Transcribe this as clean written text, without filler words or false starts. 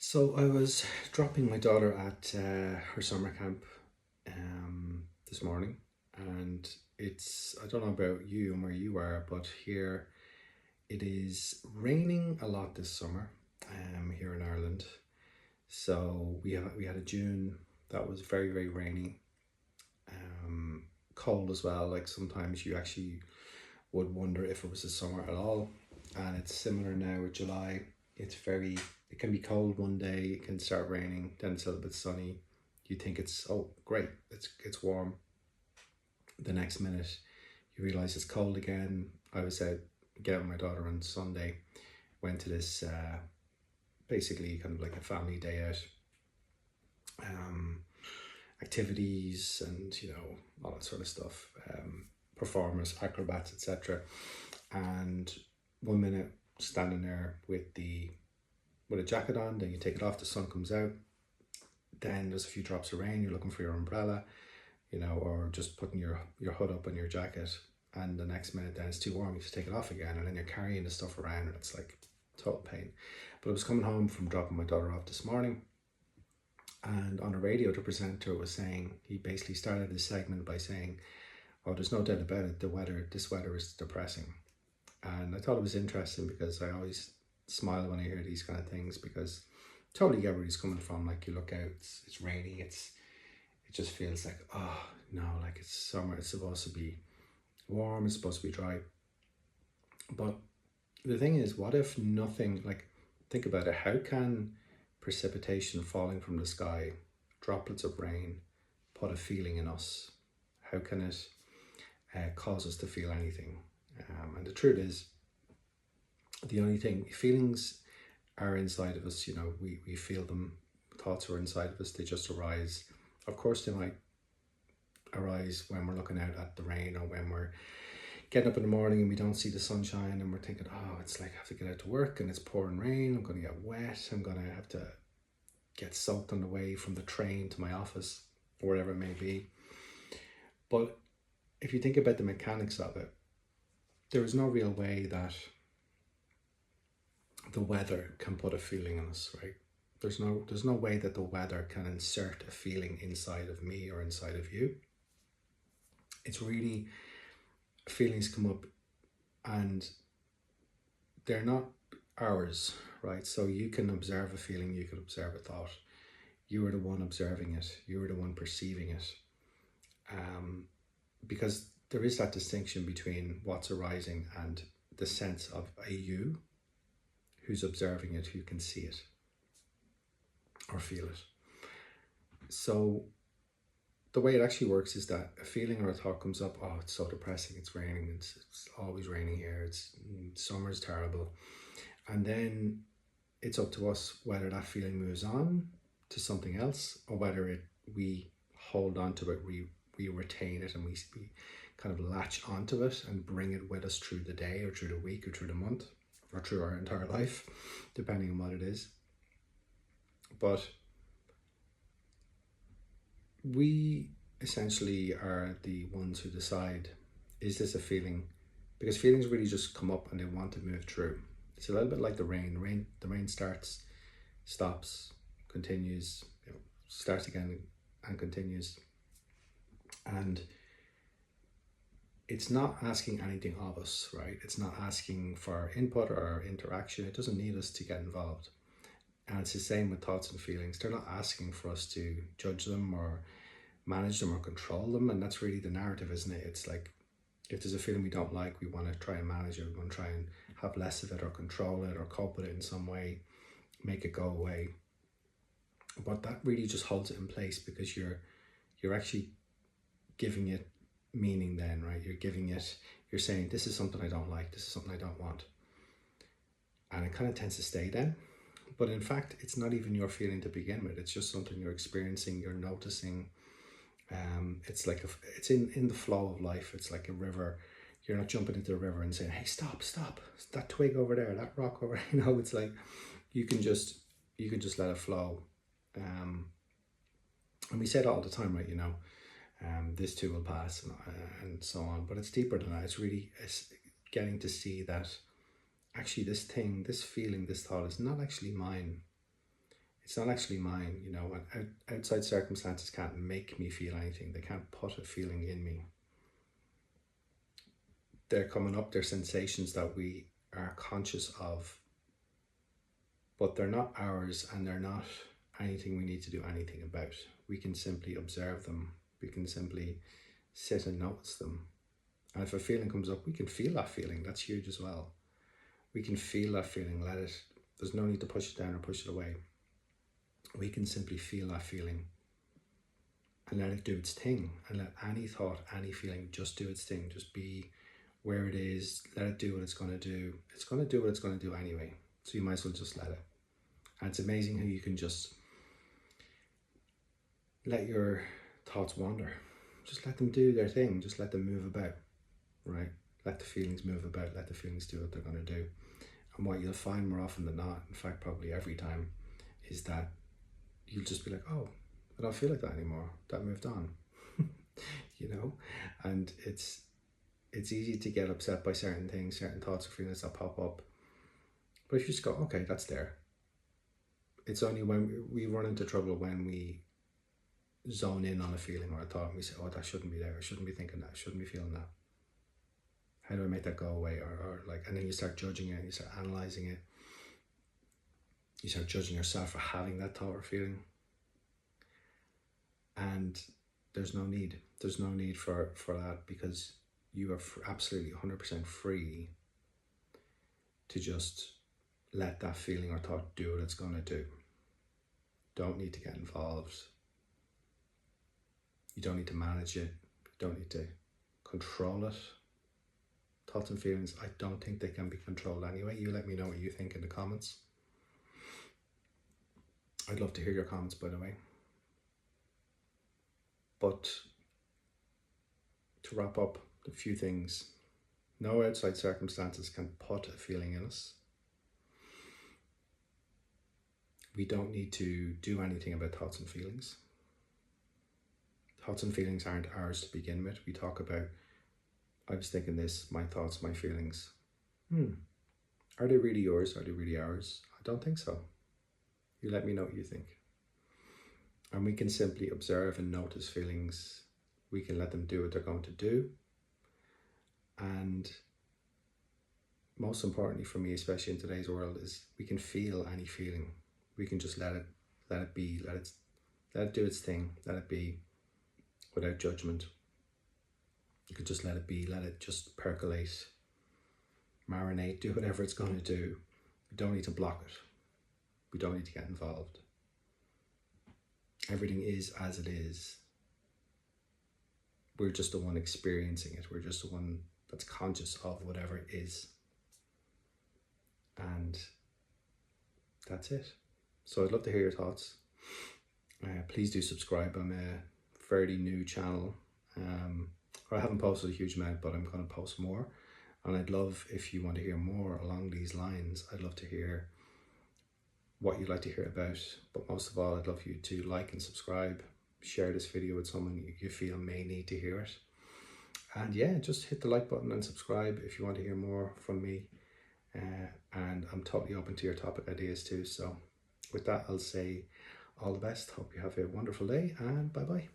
So I was dropping my daughter at her summer camp this morning, and I don't know about you and where you are, but here it is raining a lot this summer here in Ireland. So we had a June that was very, very rainy, um, cold as well. Like sometimes you actually would wonder if it was the summer at all. And it's similar now with July. It can be cold one day, it can start raining, then it's a little bit sunny. You think it's, oh, great, it's warm. The next minute, you realize it's cold again. I was out getting my daughter on Sunday, went to this basically kind of like a family day out, um, activities and, all that sort of stuff, performers, acrobats, etc. And one minute standing there with a jacket on, then you take it off, the sun comes out, then there's a few drops of rain, you're looking for your umbrella, or just putting your hood up on your jacket, and the next minute then it's too warm, you just take it off again, and then you're carrying the stuff around, and it's like total pain. But I was coming home from dropping my daughter off this morning, and on the radio the presenter was saying, he basically started this segment by saying, oh, there's no doubt about it, this weather is depressing. And I thought it was interesting because I always smile when I hear these kind of things, because I totally get where he's coming from. Like, you look out, it's rainy, it just feels like, oh no, like it's summer, it's supposed to be warm, it's supposed to be dry. But the thing is, what if nothing, like, think about it, how can precipitation falling from the sky, droplets of rain, put a feeling in us? How can it cause us to feel anything? And the truth is, the only thing, feelings are inside of us, we feel them, thoughts are inside of us, they just arise. Of course, they might arise when we're looking out at the rain, or when we're getting up in the morning and we don't see the sunshine and we're thinking, oh, it's like I have to get out to work and it's pouring rain, I'm going to get wet, I'm going to have to get soaked on the way from the train to my office, or whatever it may be. But if you think about the mechanics of it, there is no real way that the weather can put a feeling in us, right? There's no way that the weather can insert a feeling inside of me or inside of you. It's really, feelings come up and they're not ours, right? So you can observe a feeling, you can observe a thought. You are the one observing it, you are the one perceiving it. Because there is that distinction between what's arising and the sense of a you who's observing it, who can see it or feel it. So the way it actually works is that a feeling or a thought comes up, oh, it's so depressing, it's raining, it's always raining here, summer's terrible. And then it's up to us whether that feeling moves on to something else, or whether we hold on to it, we retain it, and we kind of latch onto it and bring it with us through the day or through the week or through the month or through our entire life, depending on what it is. But we essentially are the ones who decide, is this a feeling? Because feelings really just come up and they want to move through. It's a little bit like the rain. The rain starts, stops, continues, starts again and continues. And it's not asking anything of us, right? It's not asking for input or interaction. It doesn't need us to get involved. And it's the same with thoughts and feelings. They're not asking for us to judge them or manage them or control them. And that's really the narrative, isn't it? It's like, if there's a feeling we don't like, we want to try and manage it. We want to try and have less of it, or control it, or cope with it in some way, make it go away. But that really just holds it in place, because you're actually giving it meaning then, right? You're saying, this is something I don't like, this is something I don't want. And it kind of tends to stay then. But in fact, it's not even your feeling to begin with. It's just something you're experiencing, you're noticing. It's like it's in the flow of life. It's like a river. You're not jumping into the river and saying, hey, stop, that twig over there, that rock over there. It's like you can just let it flow. And we say that all the time, right? This too will pass, and so on. But it's deeper than that. It's getting to see that actually this thing, this feeling, this thought is not actually mine. It's not actually mine, you know. And outside circumstances can't make me feel anything. They can't put a feeling in me. They're coming up, they're sensations that we are conscious of, but they're not ours, and they're not anything we need to do anything about. We can simply observe them. We can simply sit and notice them. And if a feeling comes up, we can feel that feeling. That's huge as well. We can feel that feeling, let it, there's no need to push it down or push it away. We can simply feel that feeling and let it do its thing, and let any thought, any feeling just do its thing. Just be where it is, let it do what it's going to do. It's going to do what it's going to do anyway. So you might as well just let it. And it's amazing how you can just let your thoughts wander. Just let them do their thing. Just let them move about, right? Let the feelings move about. Let the feelings do what they're going to do. And what you'll find more often than not, in fact, probably every time, is that you'll just be like, oh, I don't feel like that anymore. That moved on, you know? And it's easy to get upset by certain things, certain thoughts or feelings that pop up. But if you just go, okay, that's there. It's only when we run into trouble when we zone in on a feeling or a thought and we say, oh, that shouldn't be there. I shouldn't be thinking that. I shouldn't be feeling that. How do I make that go away? Or like, and then you start judging it, you start analysing it. You start judging yourself for having that thought or feeling. And there's no need. There's no need for that, because you are absolutely 100% free to just let that feeling or thought do what it's going to do. Don't need to get involved. You don't need to manage it. You don't need to control it. Thoughts and feelings, I don't think they can be controlled anyway. You let me know what you think in the comments. I'd love to hear your comments, by the way. But to wrap up, a few things. No outside circumstances can put a feeling in us. We don't need to do anything about thoughts and feelings. Thoughts and feelings aren't ours to begin with. We talk about, I was thinking this, my thoughts, my feelings. Are they really yours? Are they really ours? I don't think so. You let me know what you think. And we can simply observe and notice feelings. We can let them do what they're going to do. And most importantly for me, especially in today's world, is we can feel any feeling. We can just let it be, let it do its thing, let it be without judgment. You can just let it be, let it just percolate, marinate, do whatever it's going to do. We don't need to block it. We don't need to get involved. Everything is as it is. We're just the one experiencing it. We're just the one that's conscious of whatever it is. And that's it. So I'd love to hear your thoughts. Please do subscribe. I'm a fairly new channel. I haven't posted a huge amount, but I'm going to post more. And I'd love, if you want to hear more along these lines, I'd love to hear what you'd like to hear about. But most of all, I'd love you to like and subscribe. Share this video with someone you feel may need to hear it. And yeah, just hit the like button and subscribe if you want to hear more from me. And I'm totally open to your topic ideas too. So with that, I'll say all the best. Hope you have a wonderful day, and bye bye.